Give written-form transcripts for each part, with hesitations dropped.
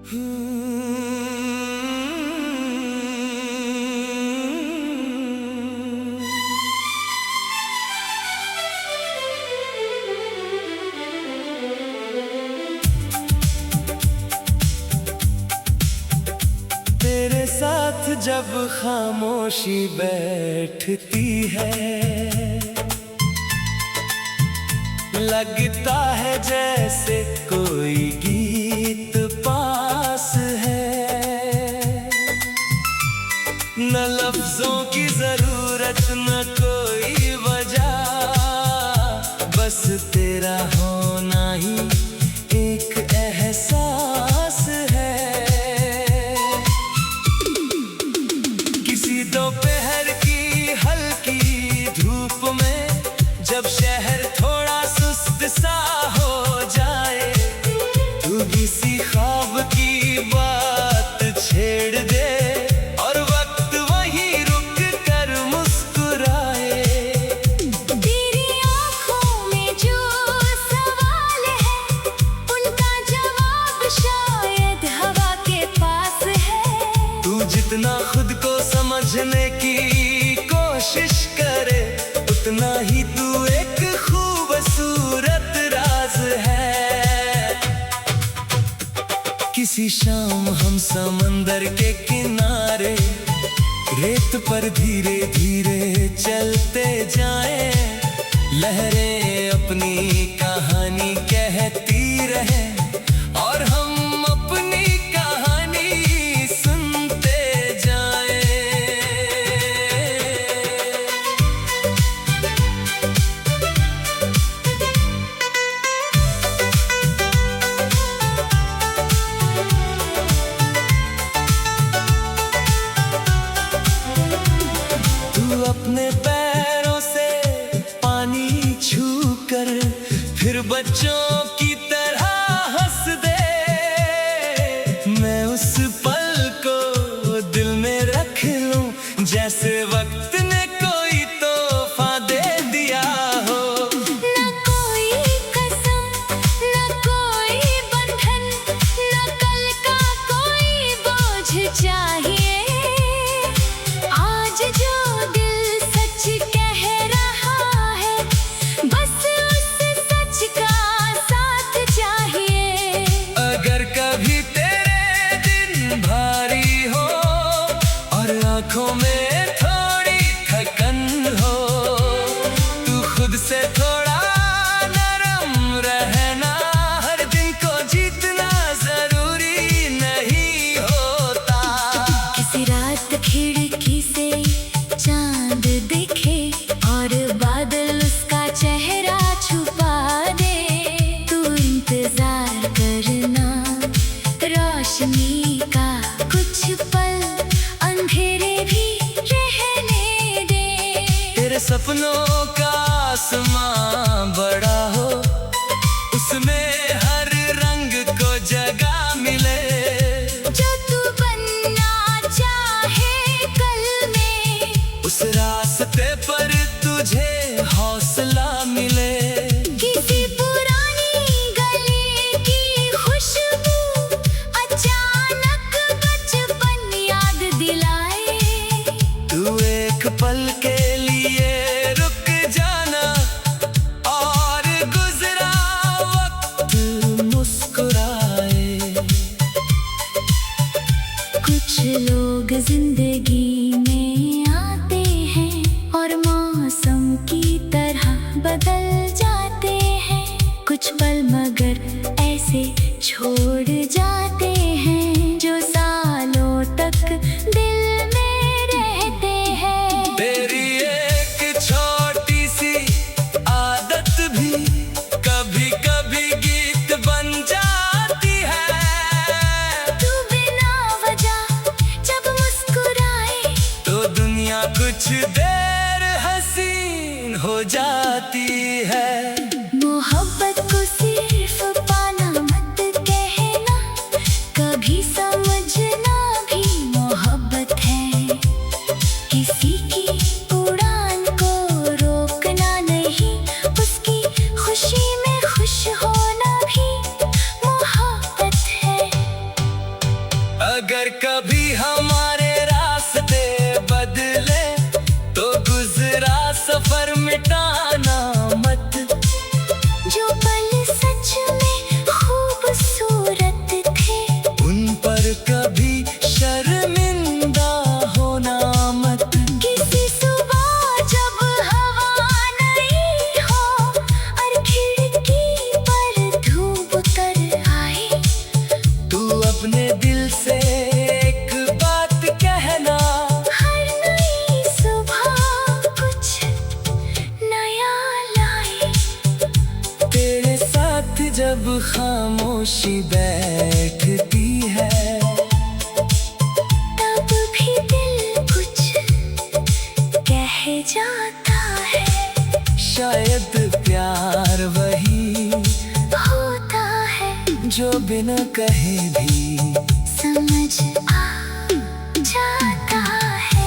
तेरे साथ जब खामोशी बैठती है, लगता है जैसे कोई गीत पास है। न लफ्जों की जरूरत न कोई वजह, बस तेरा होना ही एक एहसास है। किसी दोपहर की हल्की धूप में जब शहर थोड़ा सुस्त सा हो जाए, तू किसी ख्वाब की बात छेड़ दे और वक्त वहीं रुक कर मुस्कुराए। तेरी आँखों में जो सवाल है, उनका जवाब शायद हवा के पास है। तू जितना खुद को समझने की कोशिश करे, उतना ही तू एक खूबसूरत राज है। किसी शाम हम समंदर के किनारे रेत पर धीरे धीरे चलते जाएं, लहरें अपनी कहानी कहती रहें और हम अपनी कहानी सुनते जाएं। तू अपने पैरों से पानी छूकर फिर बच्चों की तरह हंस दे। मैं उस पल को दिल में रख लूं, जैसे वक्त ने कोई तोहफा दे दिया हो। न कोई कसम, न कोई बंधन, न कल का कोई बोझ चाहिए। आज जो दिल सच कह रहा है, बस उस सच का साथ चाहिए। अगर कभी तेरे दिन भारी हो और आंखों में थोड़ी थकन हो, तू खुद से थोड़ा नरम रहना। हर दिन को जीतना जरूरी नहीं होता। किसी रात खिड़की से चांद दिखे और बादल उसका चेहरा छुपा दे, तू इंतजार करना रोशनी का कुछ पल, अंधेरे भी रहने दे। तेरे सपनों का आसमां बड़ा हो, उसमें हर रंग को जगह मिले। जो तू बनना चाहे कल में, उस रास्ते पर तुझे हौसला मिले। किसी पुरानी गली की खुशबू अचानक बचपन याद दिलाए। तू एक पल के लिए रुक जाना और गुजरा वक्त मुस्कुराए। कुछ लोग जिंदगी में आते हैं और मौसम की तरह बदल जाते हैं। कुछ पल मगर ऐसे छोड़ जाते हैं, जो सालों तक दिल में रहते हैं। तेरी एक छोटी सी आदत भी कभी कभी गीत बन जाती है। तू बिना वजह जब मुस्कुराए, तो दुनिया कुछ देर हसीन हो जाती है। मोहब्बत को सिर्फ पाना मत कहना, कभी समझना भी मोहब्बत है। किसी की उड़ान को रोकना नहीं, उसकी खुशी में खुश होना भी मोहब्बत है। बैठती है। तब भी दिल कुछ कह जाता है। शायद प्यार वही होता है जो बिना कहे भी समझ आ जाता है।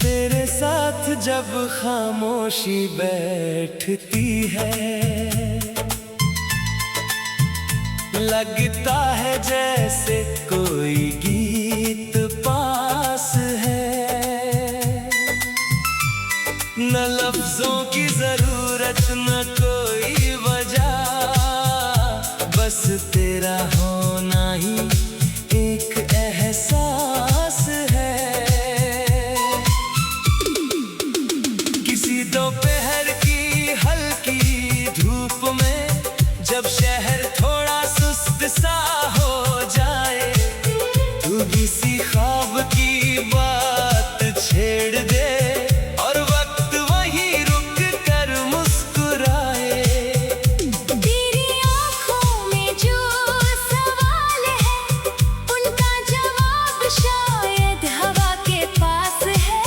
तेरे साथ जब खामोशी बैठती है, लगता है जैसे कोई गीत पास है। न लफ्जों की जरूरत न कोई वजह, बस तेरा होना ही एक एहसास है। किसी दोपहर की हल्की धूप में जब शहर थोड़ा सुस्त सा हो जाए, तू किसी ख्वाब की बात छेड़ दे और वक्त वहीं रुक कर मुस्कुराए। तेरी आँखों में जो सवाल है, उनका जवाब शायद हवा के पास है।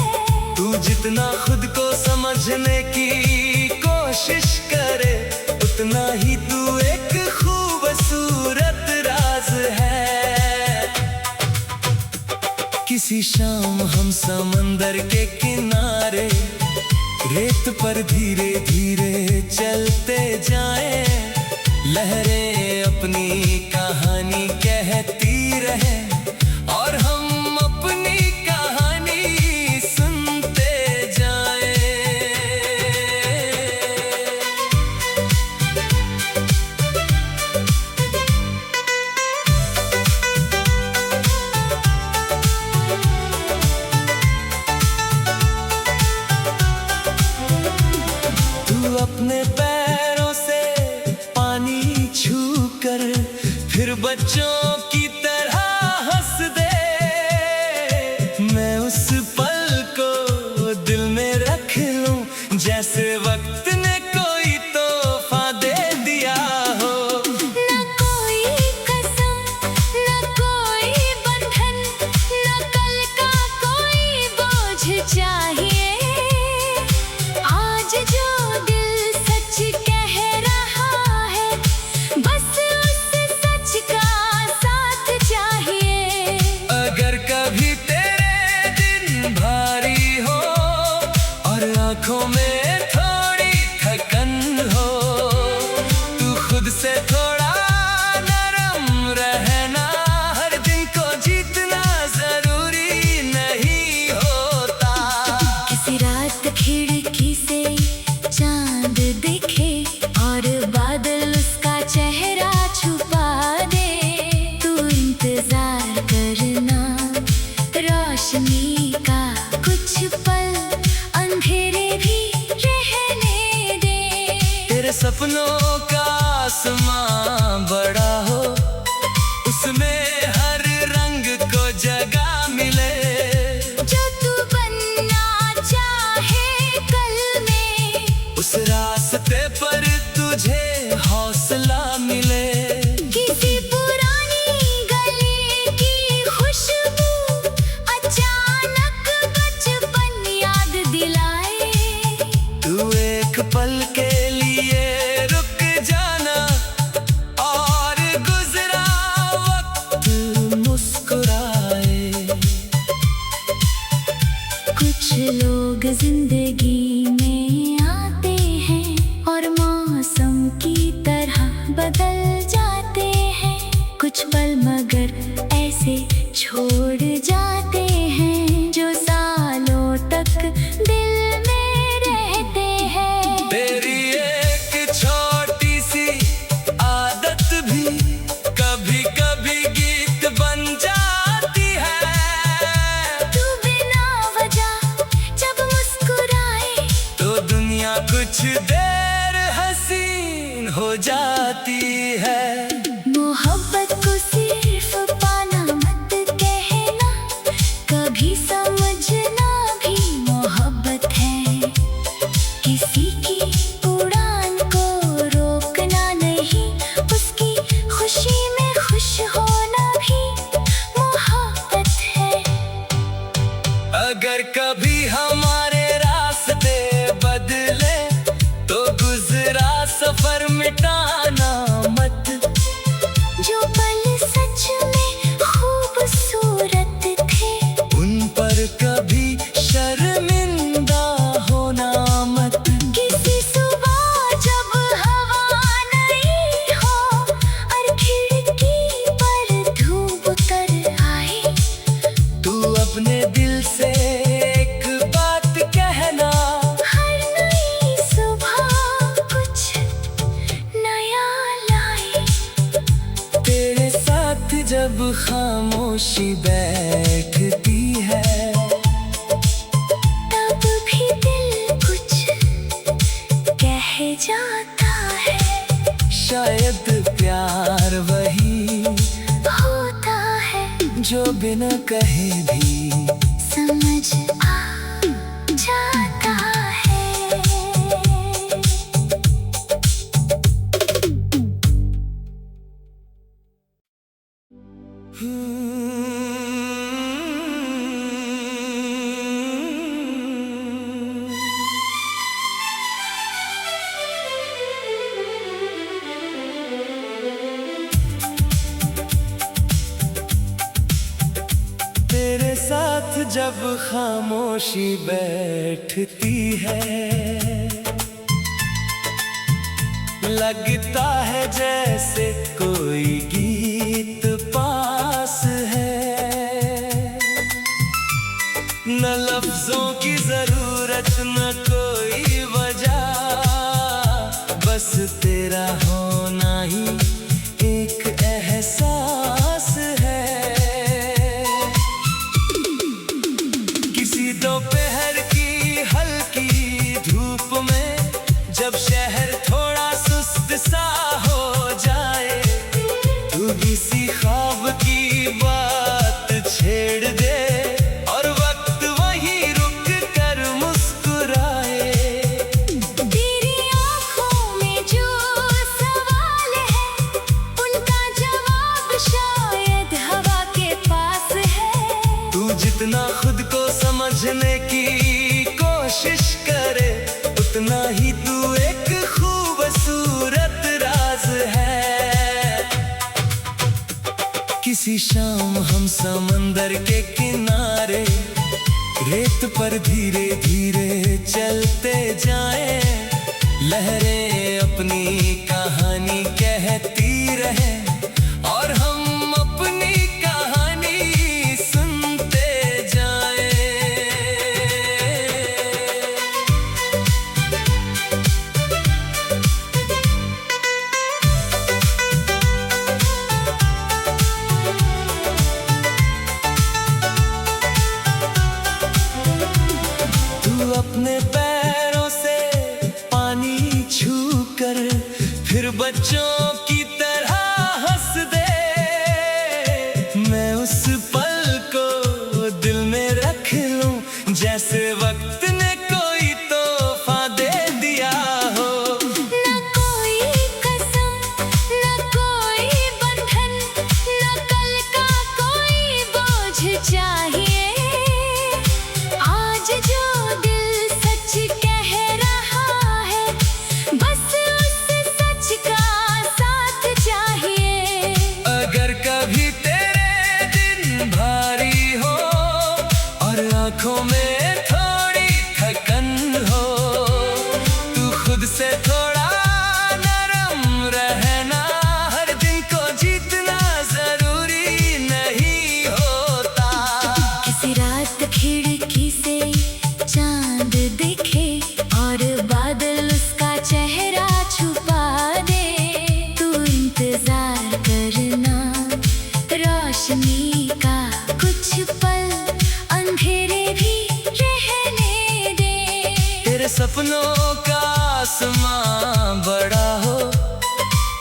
तू जितना खुद को समझने की कोशिश करे, उतना ही तू एक खूबसूरत राज है। किसी शाम हम समंदर के किनारे रेत पर धीरे धीरे चलते जाएं, लहरें अपनी कहानी कहती रहे और हम अपनी कहानी सुनते जाएं। तू अपने पैरों से पानी छूकर फिर बच्चों की तरह हंस दे। मैं उस पल को दिल में रख लूं जैसे वक्त ने कोई तोहफा दे दिया हो। न कोई कसम, न कोई बंधन, न कल का कोई बोझ चाहिए। आज जो दिल सच कह रहा है, बस उस सच का साथ चाहिए। अगर कभी तेरे दिन भारी हो और आंखों में थोड़ी थकन हो, तू खुद से थोड़ा नरम रहना। हर दिन को जीतना जरूरी नहीं होता। किसी रात खिड़की से चांद दिखे और बादल उसका चेहरा छुपा दे। तू इंतजार करना रोशनी का कुछ पल, अंधेरे भी रहने दे। तेरे सपनों का आसमां बड़ा हो, उसमें हर रंग को जगह मिले। जो तू बनना चाहे कल में, उस रास्ते पर तुझे हौसला मिले। किसी पुरानी गली की खुशबू अचानक बचपन याद दिलाए। तू एक पल के लिए रुक जाना और गुजरा वक्त मुस्कुराए। कुछ लोग जिंदगी में आते हैं और मौसम की तरह बदल जाते हैं। कुछ पल मगर ऐसे छोड़ जाते हैं, जो सालों तक दिल में रहते हैं। तेरी एक छोटी सी आदत भी कभी कभी गीत बन जाती है। तू बिना वजह कुछ देर हसीन हो जाती है। मोहब्बत को सिर्फ पाना मत कहना, कभी समझना भी मोहब्बत है। किसी की उड़ान को रोकना नहीं, उसकी खुशी में खुश होना भी मोहब्बत है। अगर कभी हमारे रास्ते बदले तो गुजरा सफर मिटाना मत। जो पल सच में खूबसूरत थे, उन पर कभी शर्मिंदा होना मत। किसी सुबह जब हवा नहीं हो और खिड़की पर धूप उतर आए, तू अपने दिल से एक बात कहना। हर नई सुबह कुछ नया लाए। तेरे साथ जब खामोशी बैठती है, तब भी दिल कुछ कह जाता है। शायद प्यार वही होता है जो बिना कहे भी समझ आ जाता है। तेरे साथ जब खामोशी बैठती है, लगता है जैसे कोई गीत पास है। न लफ्जों की जरूरत न कोई वजह, बस तेरा होना ही एक एहसास है। किसी दोपहर की हल्की धूप में जब शहर थोड़ा सुस्त सा हो जाए, तू किसी ख्वाब की बात छेड़ दे और वक्त वहीं रुक कर मुस्कुराए। तेरी आँखों में जो सवाल है, उनका जवाब शायद हवा के पास है। तू जितना खुद को समझने की कोशिश करे, उतना ही तू एक खूबसूरत राज है। किसी शाम हम समंदर के किनारे रेत पर धीरे धीरे चलते जाएं, लहरें अपनी कहानी कहती रहे और हम अपनी कहानी सुनते जाएं। तू अपने पैरों से पानी छू कर फिर बच्चों की तरह हंस दे। मैं उस पल को दिल में रख लूं जैसे वक्त ने कोई तोहफा दे दिया हो। न कोई कसम, न कोई बंधन, न कल का कोई बोझ चाहिए। आज जो दिल सच कह रहा है, बस उस सच का साथ चाहिए। अगर कभी तेरे दिन भारी हो और आंखों में थोड़ी थकन हो, तू खुद से थोड़ा नरम रहना। हर दिन को जीतना जरूरी नहीं होता। किसी रात खिड़की से चांद दिखे और बादल उसका चेहरा छुपा दे, तू इंतजार करना रोशनी का कुछ पल, अंधेरे भी रहने दे। तेरे सपनों का आसमां बड़ा हो,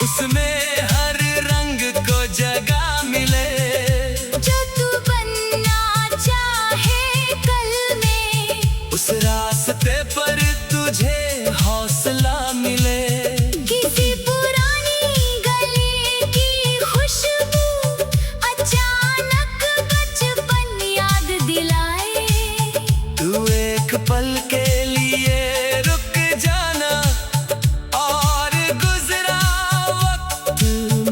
उसमें हर रंग को जगह मिले। जो तू बनना चाहे कल में, उस रास्ते पर तुझे हौसला मिले। किसी पुरानी गली की खुशबू अचानक बचपन याद दिलाए। तू एक पल के लिए रुक जाना, और गुजरा वक्त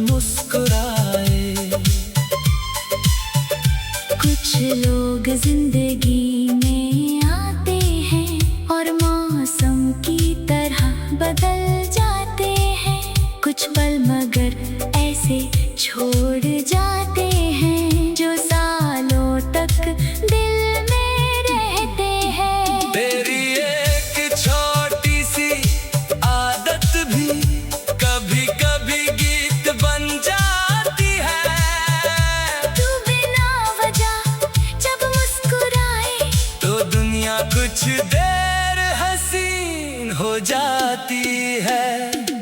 मुस्कुराए। कुछ लोग जिंदगी में आते हैं और मौसम की तरह बदल जाते हैं। कुछ पल मगर ऐसे छोड़ जाते हैं, जो सालों तक दिल में रहते हैं। तेरी एक छोटी सी आदत भी कभी कभी गीत बन जाती है। तू बिना वजह जब मुस्कुराए, तो दुनिया कुछ देर हसीन हो जाती है।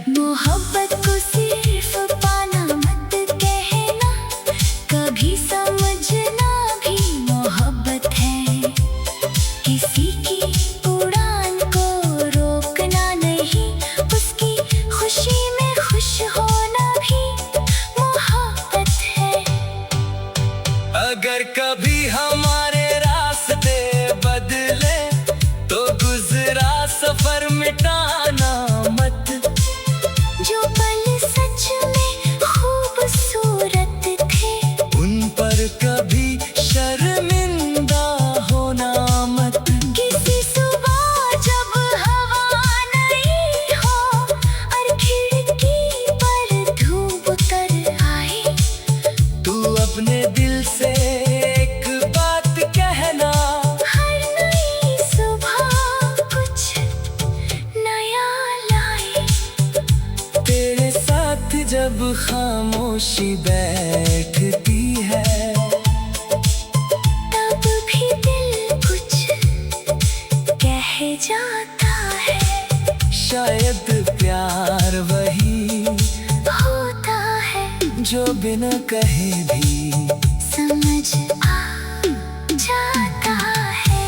मोहब्बत को सिर्फ पाना मत कहना, कभी समझना भी मोहब्बत है। किसी की उड़ान को रोकना नहीं, उसकी खुशी में खुश होना भी मोहब्बत है। अगर कभी हमारे रास्ते बदले, तो गुजरा सफर मिटाना मत। जो पल सच में खूबसूरत थे, उन पर कभी शर्मिंदा होना मत। किसी सुबह जब हवा नहीं हो और खिड़की पर धूप उतर आए, तू अपने दिल से एक बात कहना। हर नई सुबह कुछ नया लाए। तेरे साथ जब खामोशी बैठती है, तब भी दिल कुछ कह जाता है। शायद प्यार वही होता है जो बिना कहे भी समझ आ जाता है।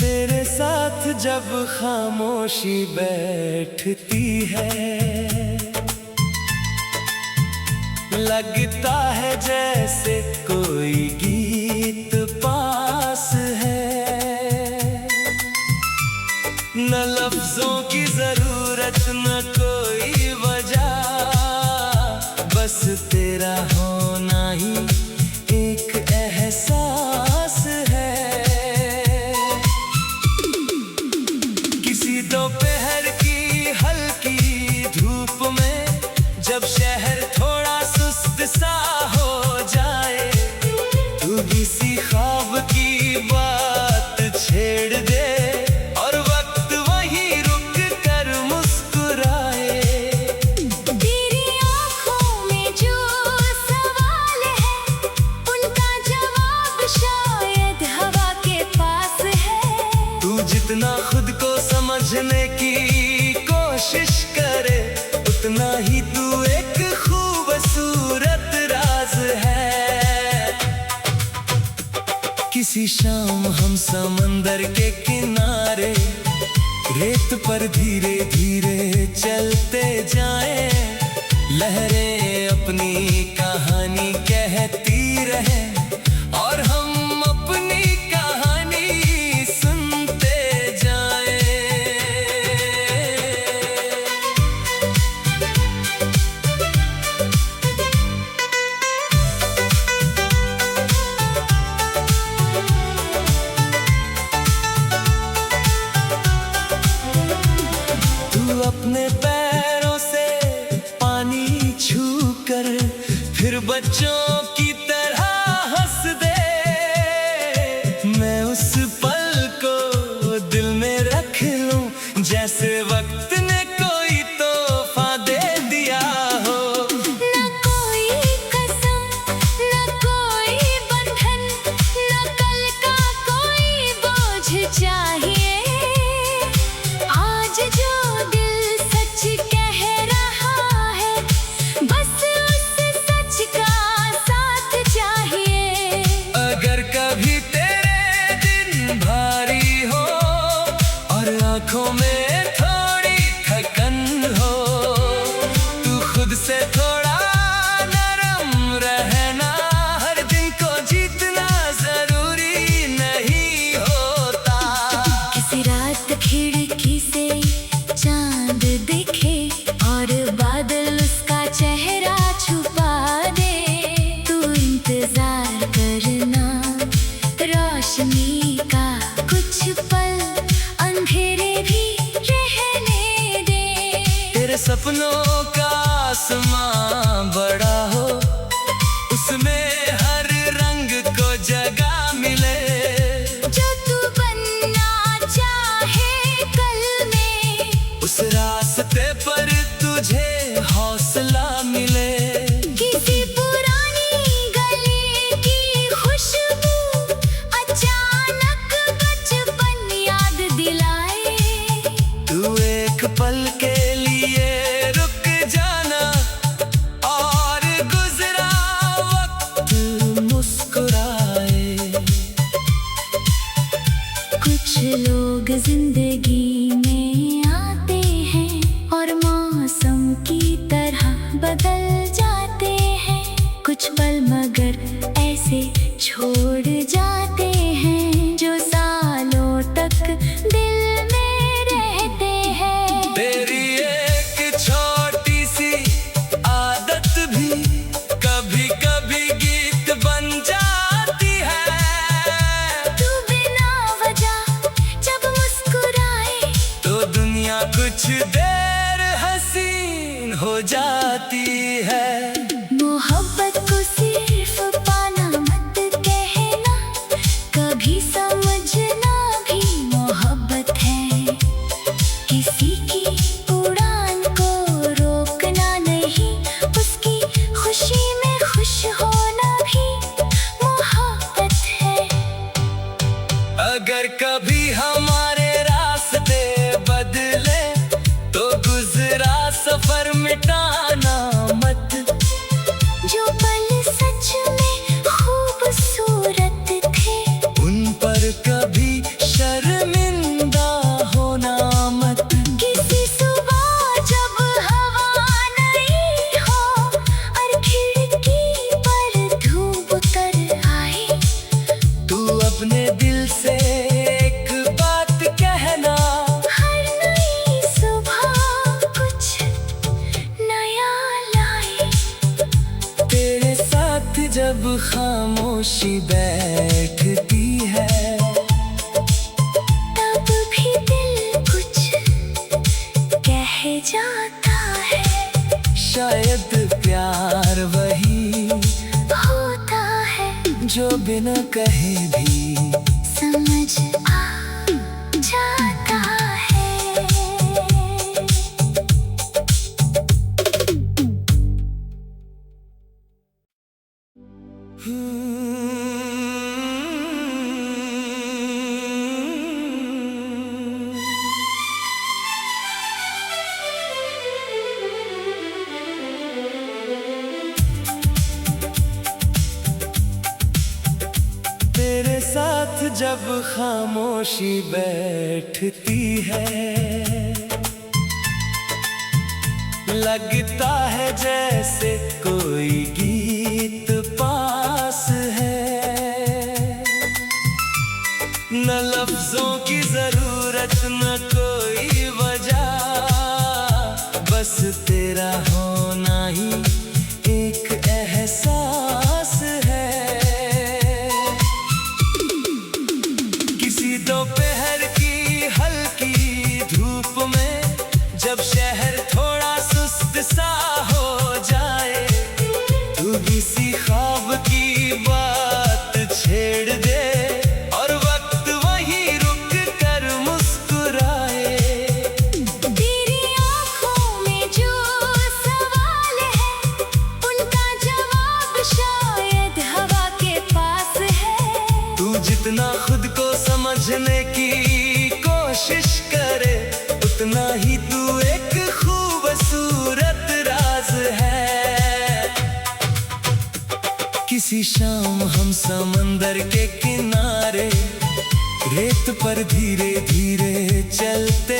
तेरे साथ जब खामोशी बैठती है, लगता है जैसे कोई गीत पास है। न लफ्जों की जरूरत न कोई वजह, बस तेरा होना ही एक एहसास है। किसी दोपहर की हल्की धूप में, जब शहर थोड़ा सुस्त सा हो जाए, तू किसी ख्वाब की बात छेड़ दे और वक्त वहीं रुक कर मुस्कुराए। तेरी आँखों में जो सवाल है, उनका जवाब शायद हवा के पास है। तू जितना खुद को समझने की कोशिश करे, उतना ही तू एक खूबसूरत राज है। किसी शाम हम समंदर के किनारे, रेत पर धीरे धीरे चलते जाएं। लहरें अपनी कहानी कहती रहे और हम अपनी कहानी सुनते जाएं। अपने पैरों से फिर बच्चों की तरह हंस दे। मैं उस पल को दिल में रख लूं, जैसे वक्त ने कोई तोहफा दे दिया हो। न कोई कसम, न कोई बंधन, न कल का कोई बोझ चाहिए। आज जो दिल सच कह रहा है, बस उस सच का साथ चाहिए। अगर कभी तेरे दिन भारी हो और आंखों में थोड़ी थकन हो, तू खुद से थोड़ा नरम रहना। हर दिन को जीतना जरूरी नहीं होता। किसी रात खिड़की से चांद दिखे और बादल उसका चेहरा छुपा दे। तू इंतजार करना रोशनी का, कुछ पल अंधेरे भी रहने दे। तेरे सपनों का आसमां बड़ा हो, उसमें हर रंग को जगह मिले। जो तू बनना चाहे कल में, उस रास्ते पर तुझे हौसला मिले। किसी पुरानी गली की खुशबू अचानक बचपन याद दिलाए। तू एक पल के लिए रुक जाना और गुजरा वक्त मुस्कुराए। कुछ लोग जिंदगी में आते हैं और मौसम की तरह बदल जाते हैं। कुछ पल मगर ऐसे छोड़ जाते हैं, जो सालों तक दिल में रहते हैं। तेरी एक छोटी सी आदत भी कभी कभी गीत बन जाती है। तू बिना वजह जब मुस्कुराए, तो दुनिया कुछ देर हसीन हो जाती है। मोहब्बत को सिर्फ पाना मत कहना, कभी समझना भी मोहब्बत है। किसी की उड़ान को रोकना नहीं, उसकी खुशी में खुश होना भी मोहब्बत है। अगर कभी हमारे रास्ते बदले, तो गुजरा सफर मिटाना मत। जो पल सच में खूबसूरत थे, उन पर कभी शर्मिंदा होना मत। किसी सुबह जब हवा नई हो और खिड़की पर धूप कर आए, तू अपने दिल से एक बात कहना। हर नई सुबह कुछ नया लाए। तेरे साथ जब खामोशी बैठती है, तब भी दिल कुछ कह जाता है। शायद प्यार वही होता है जो बिना कहे भी समझ आ जाता है। तेरे साथ जब खामोशी बैठती है, लगता है जैसे कोई गीत पास है। न लफ्जों की जरूरत न कोई वजह, बस तेरा होना ही एक एहसास है। किसी दोपहर की हल्की धूप में जब शहर थोड़ा सुस्त सा हो जाए, किसी शाम हम समंदर के किनारे रेत पर धीरे धीरे चलते